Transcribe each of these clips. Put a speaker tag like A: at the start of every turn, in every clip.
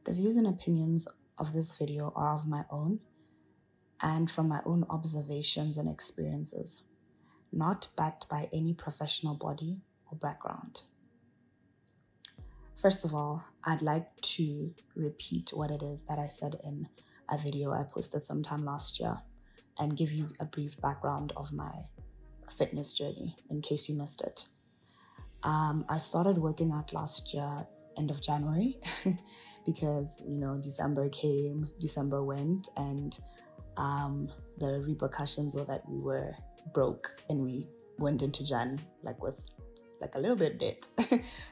A: The views and opinions of this video are of my own and from my own observations and experiences, not backed by any professional body or background. First of all, I'd like to repeat what it is that I said in a video I posted sometime last year and give you a brief background of my fitness journey in case you missed it. I started working out last year, end of January, because, December came, December went, and the repercussions were that we were broke and we went into Jan with a little bit debt.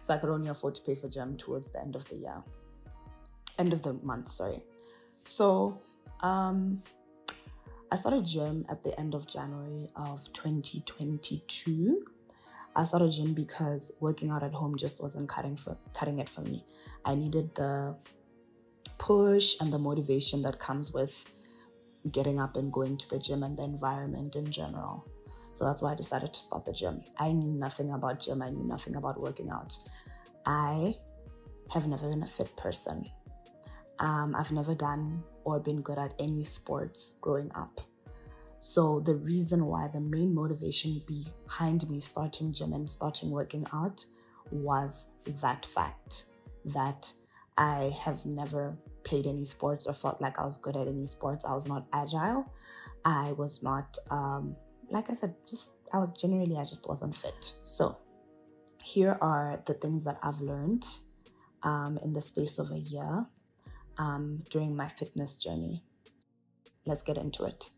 A: So I could only afford to pay for gym towards the end of the month. So I started gym at the end of January of 2022. I started gym because working out at home just wasn't cutting it for me. I needed the push and the motivation that comes with getting up and going to the gym and the environment in general. So that's why I decided to start the gym. I knew nothing about gym. I knew nothing about working out. I have never been a fit person. I've never done or been good at any sports growing up. So the reason why, the main motivation behind me starting gym and starting working out was that fact that I have never played any sports or felt like I was good at any sports. I was not agile. I was not, like I said, I just wasn't fit. So here are the things that I've learned in the space of a year during my fitness journey. Let's get into it.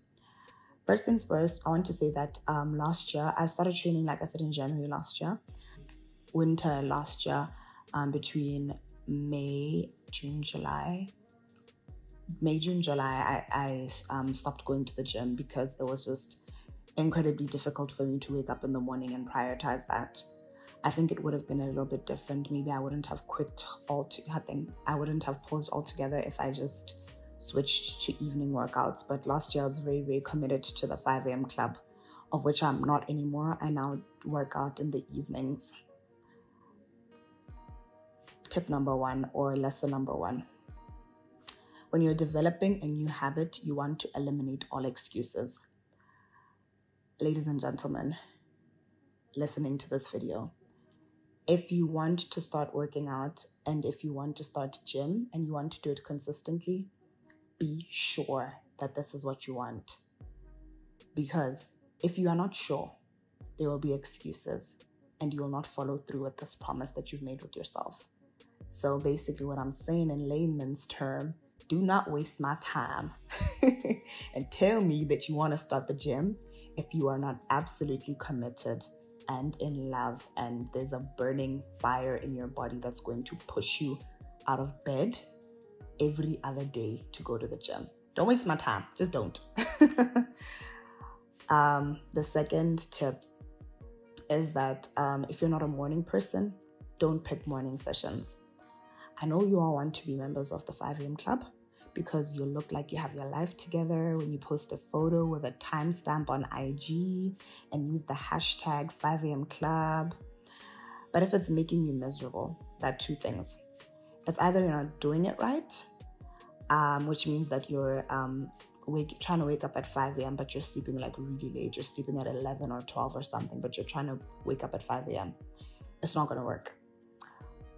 A: First things first, I want to say that last year, I started training, like I said, in January last year. Winter last year, between May, June, July, I stopped going to the gym because it was just incredibly difficult for me to wake up in the morning and prioritize that. I think it would have been a little bit different. Maybe I wouldn't have quit I wouldn't have paused altogether if I just switched to evening workouts. But last year I was very, very committed to the 5 a.m. club, of which I'm not anymore. I now work out in the evenings. Tip number 1, or lesson number 1. When you're developing a new habit, you want to eliminate all excuses. Ladies and gentlemen, listening to this video, if you want to start working out and if you want to start gym and you want to do it consistently, be sure that this is what you want. Because if you are not sure, there will be excuses and you will not follow through with this promise that you've made with yourself. So basically what I'm saying in layman's term, do not waste my time and tell me that you want to start the gym if you are not absolutely committed and in love and there's a burning fire in your body that's going to push you out of bed every other day to go to the gym. Don't waste my time. Just don't. The second tip is that if you're not a morning person, don't pick morning sessions. I know you all want to be members of the 5 a.m. club because you look like you have your life together when you post a photo with a timestamp on IG and use the hashtag 5 a.m. club. But if it's making you miserable, there are two things. It's either you're not doing it right, which means that you're trying to wake up at 5 a.m. but you're sleeping really late. You're sleeping at 11 or 12 or something, but you're trying to wake up at 5 a.m. It's not going to work.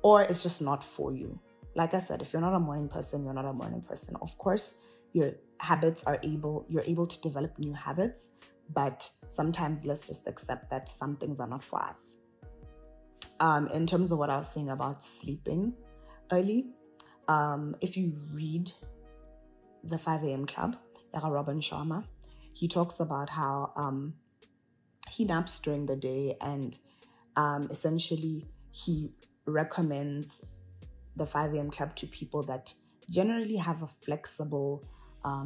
A: Or it's just not for you. Like I said, if you're not a morning person, you're not a morning person. Of course, your habits you're able to develop new habits, but sometimes let's just accept that some things are not for us. In terms of what I was saying about sleeping early, if you read the 5 a.m. club, Robin Sharma, he talks about how he naps during the day and essentially he recommends the 5 a.m. club to people that generally have a flexible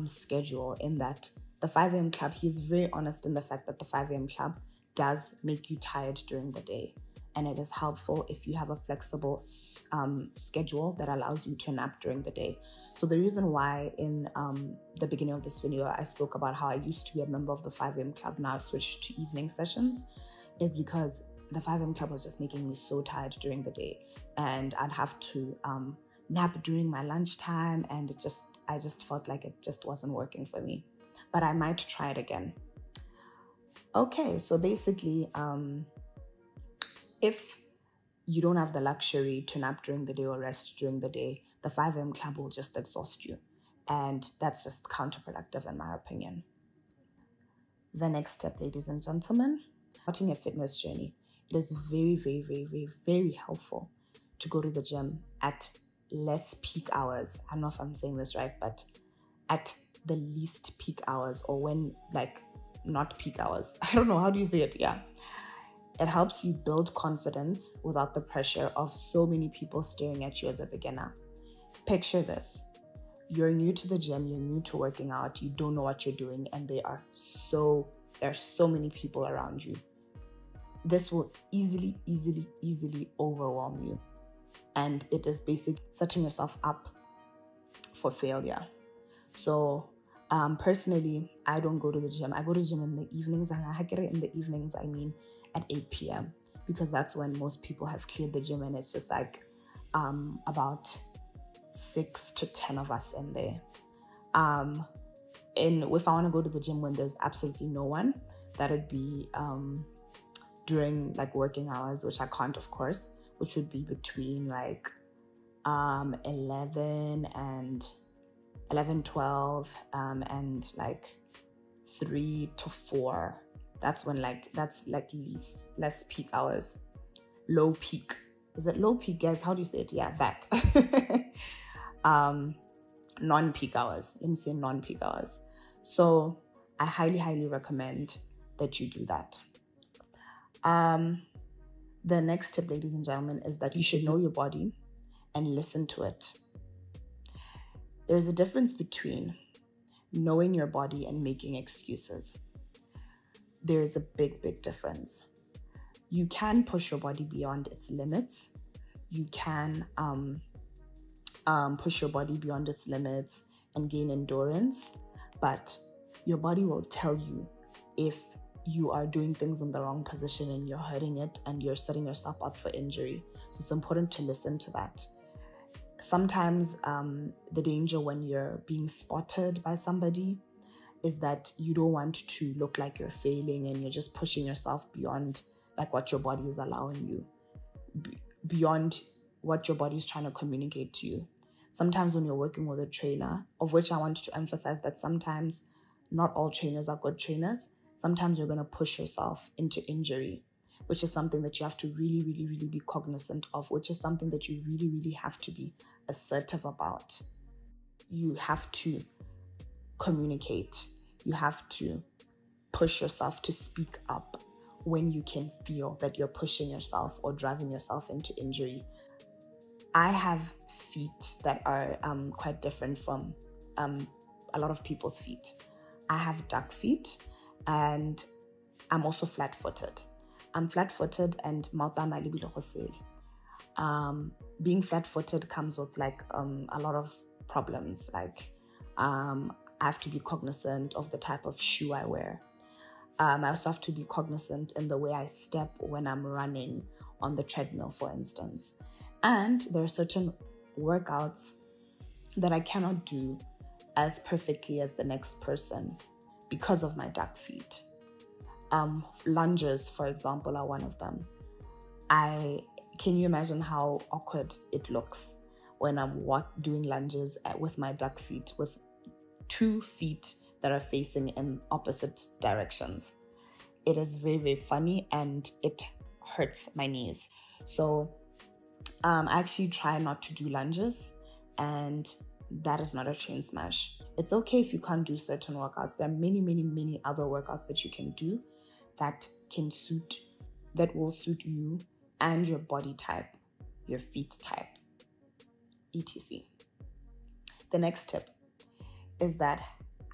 A: schedule, in that the 5 a.m. club, he's very honest in the fact that the 5 a.m. club does make you tired during the day. And it is helpful if you have a flexible schedule that allows you to nap during the day. So the reason why in the beginning of this video, I spoke about how I used to be a member of the 5 a.m. club, now I've switched to evening sessions, is because the 5 a.m. club was just making me so tired during the day. And I'd have to nap during my lunchtime, and I just felt like it just wasn't working for me. But I might try it again. Okay, so basically, if you don't have the luxury to nap during the day or rest during the day, the 5 a.m. club will just exhaust you. And that's just counterproductive in my opinion. The next step, ladies and gentlemen, starting a fitness journey. It is very, very, very, very, very helpful to go to the gym at less peak hours. I don't know if I'm saying this right, but at the least peak hours, or when, like, not peak hours. I don't know, how do you say it? Yeah. It helps you build confidence without the pressure of so many people staring at you as a beginner. Picture this. You're new to the gym, you're new to working out, you don't know what you're doing, and there are so many people around you. This will easily overwhelm you. And it is basically setting yourself up for failure. So personally, I don't go to the gym. I go to the gym in the evenings, and in the evenings, I mean at 8 p.m. because that's when most people have cleared the gym, and it's just like about 6 to 10 of us in there. And if I want to go to the gym when there's absolutely no one, that would be during like working hours, which I can't, of course, which would be between like 11 and 12 and like 3 to 4. That's when that's less peak hours. Low peak. Is it low peak, guys? How do you say it? Yeah, that. Non-peak hours. Let me say non-peak hours. So I highly recommend that you do that. The next tip, ladies and gentlemen, is that you should know your body and listen to it. There's a difference between knowing your body and making excuses. There's a big difference. You can push your body beyond its limits. You can push your body beyond its limits and gain endurance, but your body will tell you if you are doing things in the wrong position and you're hurting it and you're setting yourself up for injury. So it's important to listen to that. Sometimes the danger when you're being spotted by somebody is that you don't want to look like you're failing and you're just pushing yourself beyond like what your body is allowing you, beyond what your body is trying to communicate to you. Sometimes when you're working with a trainer, of which I want to emphasize that sometimes not all trainers are good trainers, sometimes you're going to push yourself into injury, which is something that you have to really be cognizant of, which is something that you really have to be assertive about. You have to communicate. You have to push yourself to speak up when you can feel that you're pushing yourself or driving yourself into injury. I have feet that are quite different from a lot of people's feet. I have duck feet, and I'm also flat-footed. I'm flat-footed and being flat-footed comes with like a lot of problems. Like I have to be cognizant of the type of shoe I wear. I also have to be cognizant in the way I step when I'm running on the treadmill, for instance. And there are certain workouts that I cannot do as perfectly as the next person because of my duck feet. Lunges, for example, are one of them. Can you imagine how awkward it looks when I'm doing lunges with my duck feet, with 2 feet that are facing in opposite directions? It is very funny and it hurts my knees. So I actually try not to do lunges, and that is not a train smash. It's okay if you can't do certain workouts. There are many other workouts that you can do that will suit you and your body type, your feet type, etc. The next tip is that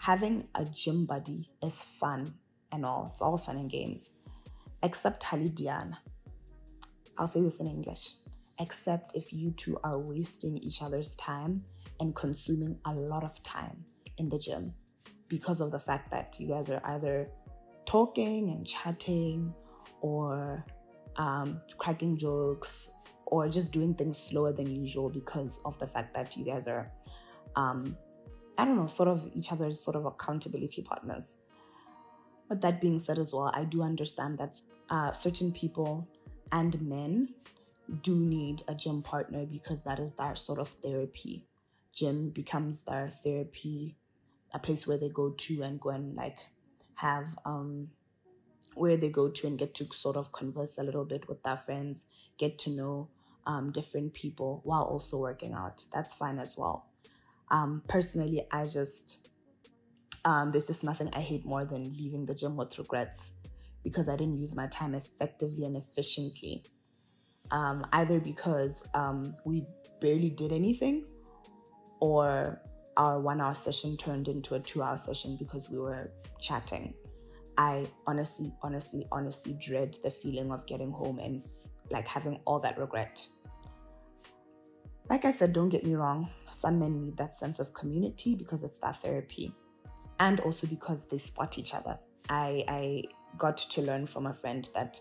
A: having a gym buddy is fun and all. It's all fun and games, except Halidiana. I'll say this in English. Except if you two are wasting each other's time and consuming a lot of time in the gym because of the fact that you guys are either talking and chatting or cracking jokes or just doing things slower than usual because of the fact that you guys are, I don't know, sort of each other's sort of accountability partners. But that being said as well, I do understand that certain people and men do need a gym partner because that is their sort of therapy. Gym becomes their therapy, a place where they go to and like have where they go to and get to sort of converse a little bit with their friends, get to know different people while also working out. That's fine as well. Personally, I just there's just nothing I hate more than leaving the gym with regrets because I didn't use my time effectively and efficiently. Either because we barely did anything, or our 1 hour session turned into a 2 hour session because we were chatting. I honestly dread the feeling of getting home and like having all that regret. Like I said, don't get me wrong, some men need that sense of community because it's their therapy, and also because they spot each other. I got to learn from a friend that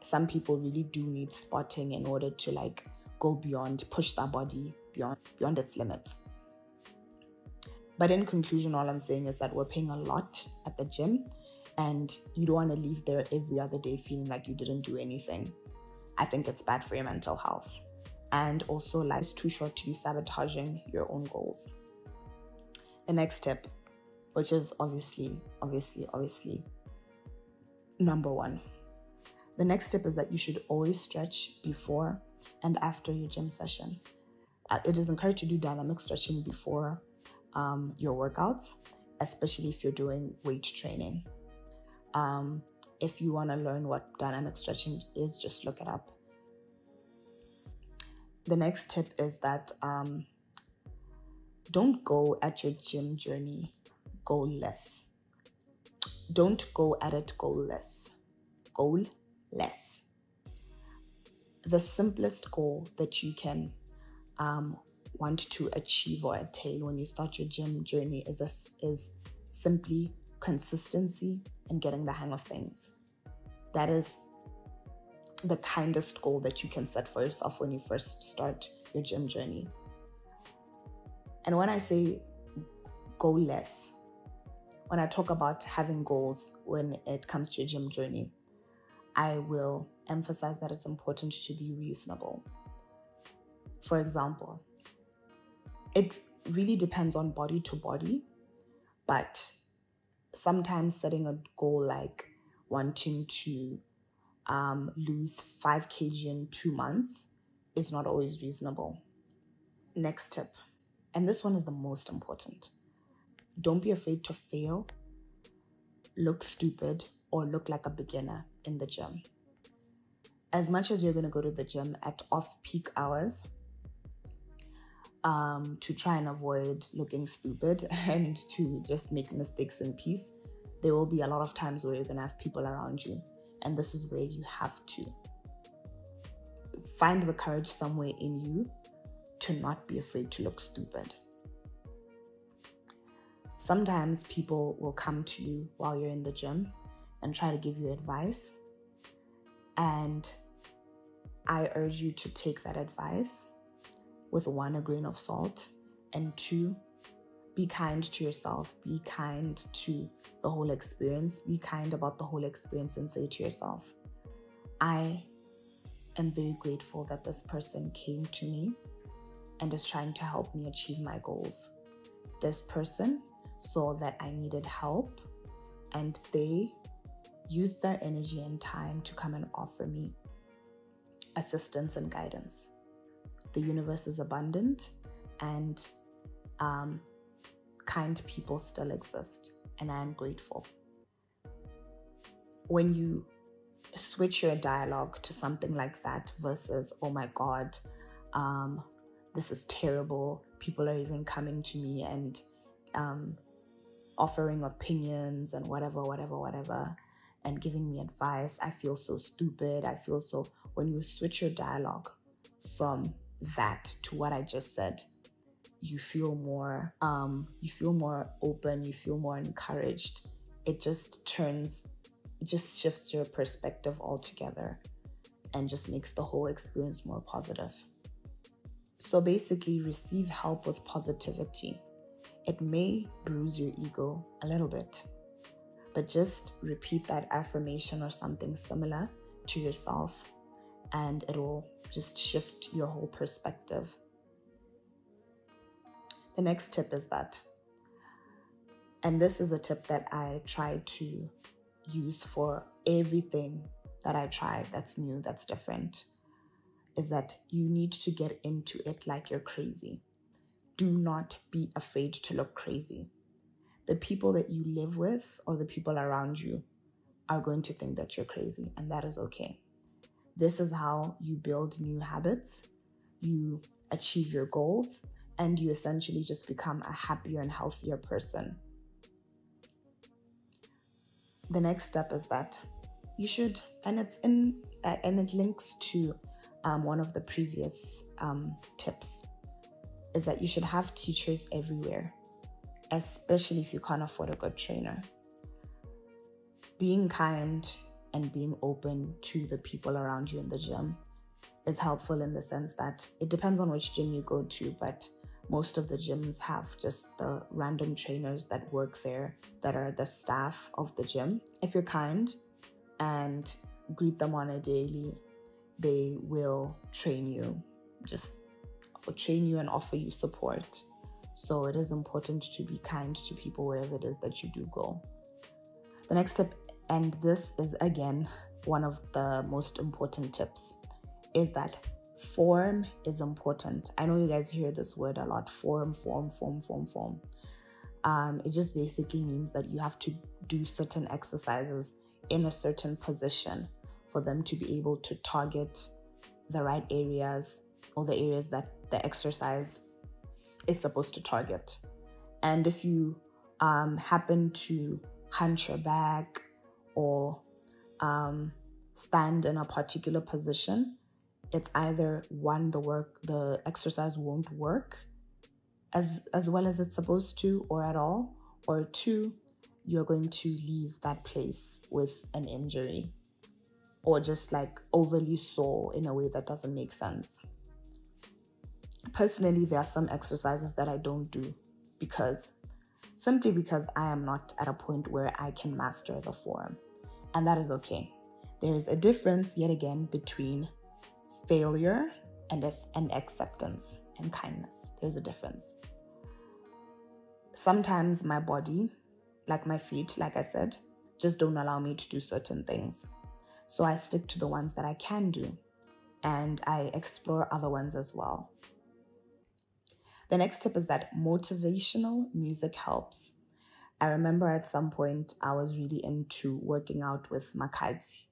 A: some people really do need spotting in order to like go beyond, push their body beyond its limits. But in conclusion, all I'm saying is that we're paying a lot at the gym and you don't want to leave there every other day feeling like you didn't do anything. I think it's bad for your mental health. And also, life is too short to be sabotaging your own goals. The next tip, which is obviously number one. The next tip is that you should always stretch before and after your gym session. It is encouraged to do dynamic stretching before your workouts, especially if you're doing weight training. If you want to learn what dynamic stretching is, just look it up. The next tip is that don't go at your gym journey goalless. Don't go at it goalless. Goalless. The simplest goal that you can want to achieve or attain when you start your gym journey is simply consistency and getting the hang of things. That is the kindest goal that you can set for yourself when you first start your gym journey. And when I say goalless, when I talk about having goals when it comes to your gym journey, I will emphasize that it's important to be reasonable. For example, it really depends on body to body, but sometimes setting a goal like wanting to lose 5 kg in 2 months is not always reasonable. Next tip, and this one is the most important. Don't be afraid to fail, look stupid, or look like a beginner in the gym. As much as you're going to go to the gym at off-peak hours to try and avoid looking stupid and to just make mistakes in peace, there will be a lot of times where you're going to have people around you. And this is where you have to find the courage somewhere in you to not be afraid to look stupid. Sometimes people will come to you while you're in the gym and try to give you advice. And I urge you to take that advice with 1, a grain of salt, and 2, be kind to yourself, be kind to the whole experience, be kind about the whole experience and say to yourself, I am very grateful that this person came to me and is trying to help me achieve my goals. This person saw that I needed help and they used their energy and time to come and offer me assistance and guidance. The universe is abundant and kind people still exist, and I am grateful. When you switch your dialogue to something like that versus, oh my God, this is terrible, people are even coming to me and offering opinions and whatever, and giving me advice, I feel so stupid, when you switch your dialogue from that to what I just said, you feel more open, you feel more encouraged. It just shifts your perspective altogether. and just makes the whole experience more positive. So basically, receive help with positivity. It may bruise your ego a little bit, but just repeat that affirmation or something similar to yourself, and it will just shift your whole perspective. The next tip is that, and this is a tip that I try to use for everything that I try that's new, that's different, is that you need to get into it like you're crazy. Do not be afraid to look crazy. The people that you live with or the people around you are going to think that you're crazy, and that is okay. This is how you build new habits, you achieve your goals, and you essentially just become a happier and healthier person. The next step is that you should, and it links to one of the previous tips, is that you should have teachers everywhere, especially if you can't afford a good trainer. Being kind and being open to the people around you in the gym is helpful in the sense that it depends on which gym you go to, but most of the gyms have just the random trainers that work there that are the staff of the gym. If you're kind and greet them on a daily, they will train you and offer you support. So it is important to be kind to people wherever it is that you do go. The next tip, and this is again one of the most important tips, is that form is important. I know you guys hear this word a lot, form. It just basically means that you have to do certain exercises in a certain position for them to be able to target the right areas or the areas that the exercise is supposed to target. And if you happen to hunch your back or stand in a particular position, it's either one, the exercise won't work as well as it's supposed to or at all, or two, you're going to leave that place with an injury or just like overly sore in a way that doesn't make sense. Personally, there are some exercises that I don't do simply because I am not at a point where I can master the form, and that is okay. There is a difference, yet again, between failure and acceptance and kindness. There's a difference. Sometimes my body, like my feet, like I said, just don't allow me to do certain things. So I stick to the ones that I can do, and I explore other ones as well. The next tip is that motivational music helps. I remember at some point I was really into working out with nkakgole,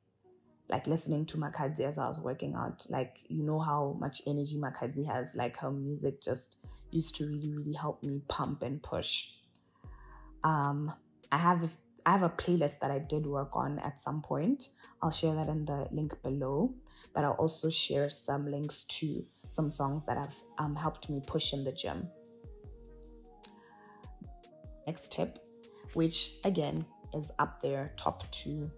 A: like listening to nkakgole as I was working out. Like, you know how much energy nkakgole has, like her music just used to really, really help me pump and push. I have a playlist that I did work on at some point. I'll share that in the link below, but I'll also share some links to some songs that have helped me push in the gym. Next tip, which again is up there, top 2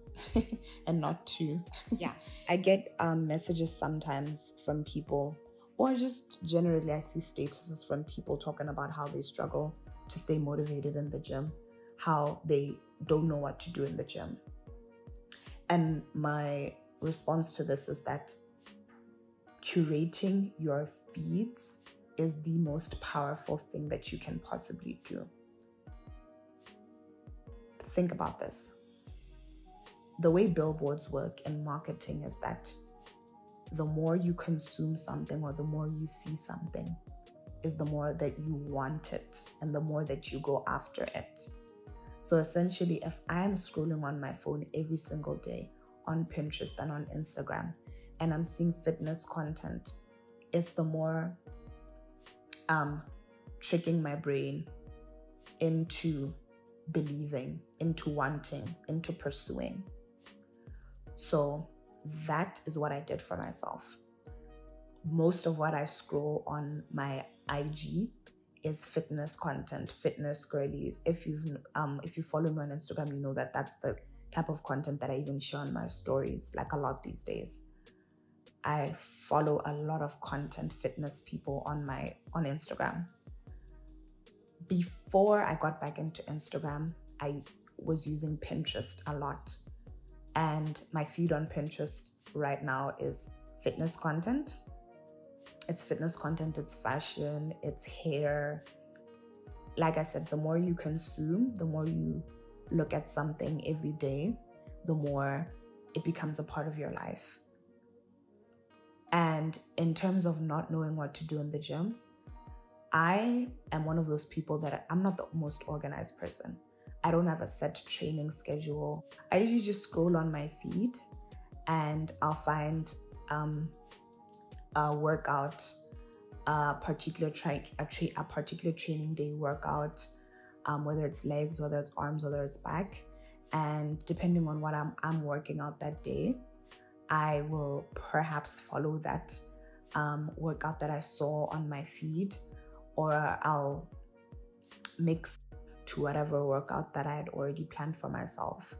A: and not 2. Yeah, I get messages sometimes from people, or just generally I see statuses from people talking about how they struggle to stay motivated in the gym, how they don't know what to do in the gym. And my response to this is that curating your feeds is the most powerful thing that you can possibly do. Think about this. The way billboards work in marketing is that the more you consume something or the more you see something is the more that you want it and the more that you go after it. So essentially, if I'm scrolling on my phone every single day on Pinterest and on Instagram, and I'm seeing fitness content, it's the more tricking my brain into believing, into wanting, into pursuing. So that is what I did for myself. Most of what I scroll on my IG is fitness content, fitness girlies. If you follow me on Instagram, you know that that's the type of content that I even share on my stories, like a lot these days. I follow a lot of content fitness people on Instagram. Before I got back into Instagram, I was using Pinterest a lot. And my feed on Pinterest right now is fitness content. It's fitness content, it's fashion, it's hair. Like I said, the more you consume, the more you look at something every day, the more it becomes a part of your life. And in terms of not knowing what to do in the gym, I am one of those people that I'm not the most organized person. I don't have a set training schedule. I usually just scroll on my feed and I'll find a workout, a particular training day workout, whether it's legs, whether it's arms, whether it's back. And depending on what I'm working out that day, I will perhaps follow that workout that I saw on my feed, or I'll mix to whatever workout that I had already planned for myself.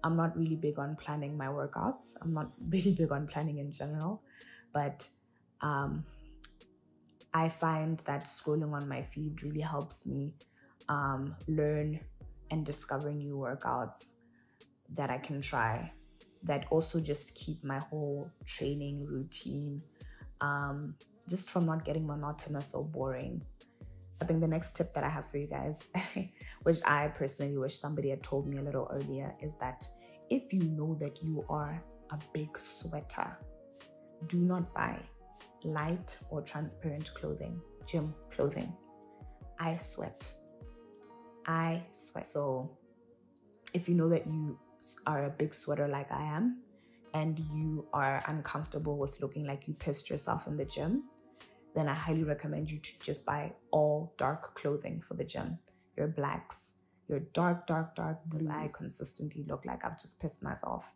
A: I'm not really big on planning my workouts. I'm not really big on planning in general, but I find that scrolling on my feed really helps me learn and discover new workouts that I can try, that also just keep my whole training routine just from not getting monotonous or boring. I think the next tip that I have for you guys, which I personally wish somebody had told me a little earlier, is that if you know that you are a big sweater, do not buy light or transparent clothing, gym clothing. I sweat. So if you know that you are a big sweater like I am, and you are uncomfortable with looking like you pissed yourself in the gym, then I highly recommend you to just buy all dark clothing for the gym. Your blacks, your dark blues. I consistently look like I've just pissed myself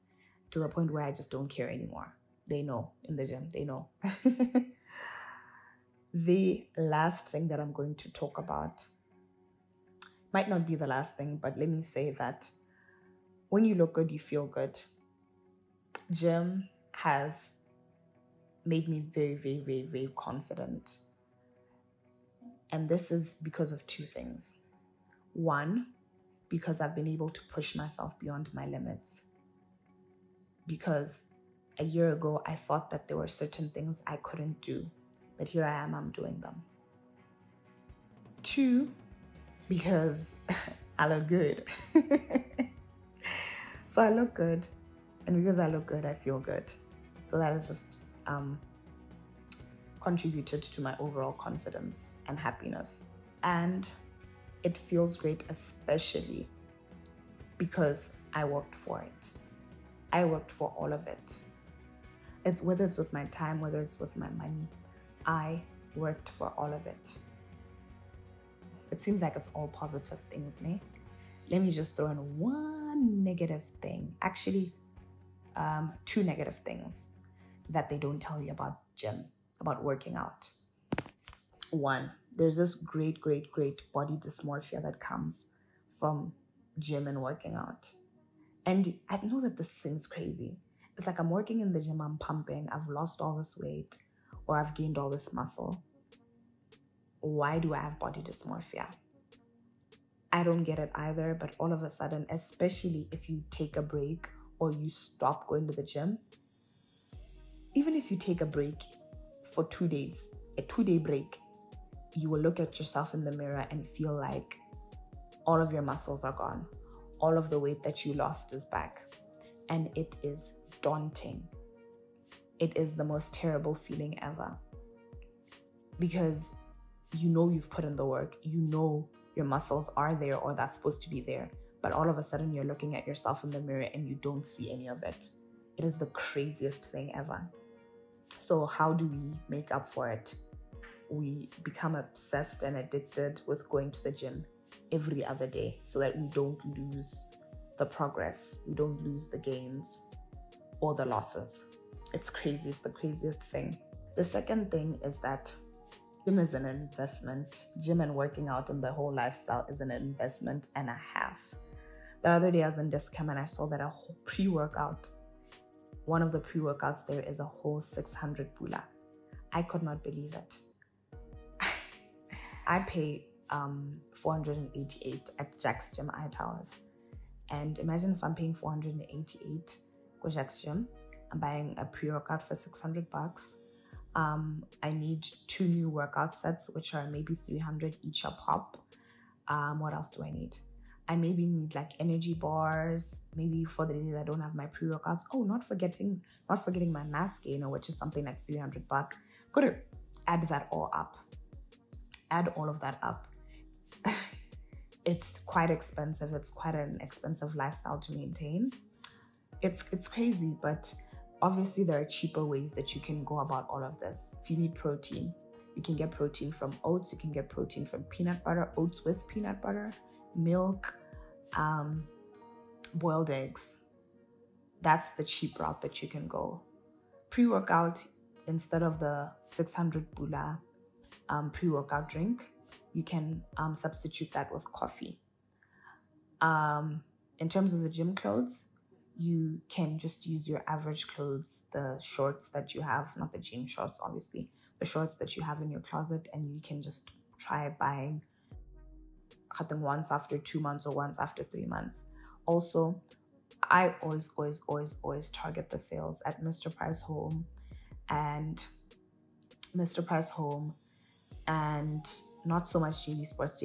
A: to the point where I just don't care anymore. They know in the gym, they know. The last thing that I'm going to talk about might not be the last thing, but let me say that when you look good, you feel good. Gym has made me very, very, very, very confident. And this is because of two things. One, because I've been able to push myself beyond my limits. Because a year ago, I thought that there were certain things I couldn't do, but here I am, I'm doing them. Two, because I look good. So I look good, and because I look good, I feel good. So that has just contributed to my overall confidence and happiness. And it feels great, especially because I worked for it. I worked for all of it. It's whether it's with my time, whether it's with my money, I worked for all of it. It seems like it's all positive things, ne? Let me just throw in one negative thing. Actually, two negative things that they don't tell you about gym, about working out. One, there's this great body dysmorphia that comes from gym and working out. And I know that this seems crazy. It's like I'm working in the gym, I'm pumping, I've lost all this weight, or I've gained all this muscle. Why do I have body dysmorphia? I don't get it either, but all of a sudden, especially if you take a break or you stop going to the gym, even if you take a break for 2 days, a 2-day break, you will look at yourself in the mirror and feel like all of your muscles are gone. All of the weight that you lost is back. And it is daunting. It is the most terrible feeling ever. Because you know you've put in the work. You know your muscles are there, or that's supposed to be there. But all of a sudden you're looking at yourself in the mirror and you don't see any of it. It is the craziest thing ever. So how do we make up for it? We become obsessed and addicted with going to the gym every other day so that we don't lose the progress, we don't lose the gains or the losses. It's crazy, it's the craziest thing. The second thing is that gym is an investment. Gym and working out and the whole lifestyle is an investment and a half. The other day I was in Discam and I saw that a whole pre-workout one of the pre-workouts there is a whole 600 bula. I could not believe it. I pay 488 at Jack's Gym iTowers. And imagine if I'm paying 488 for Jack's Gym. I'm buying a pre-workout for $600. I need 2 new workout sets, which are maybe 300 each a pop. What else do I need? I maybe need like energy bars, maybe for the days I don't have my pre-workouts. Oh, not forgetting my mass gainer, which is something like $300. Gotta add that all up. Add all of that up. It's quite expensive. It's quite an expensive lifestyle to maintain. It's crazy, but obviously there are cheaper ways that you can go about all of this. If you need protein, you can get protein from oats. You can get protein from peanut butter, oats with peanut butter, milk, boiled eggs. That's the cheap route that you can go. Pre-workout, instead of the 600 bula pre-workout drink, you can substitute that with coffee. In terms of the gym clothes, you can just use your average clothes, the shorts that you have, not the jean shorts, obviously, the shorts that you have in your closet, and you can just try buying once after 2 months or once after 3 months. Also, I always target the sales at Mr. Price Home and not so much JD Sports.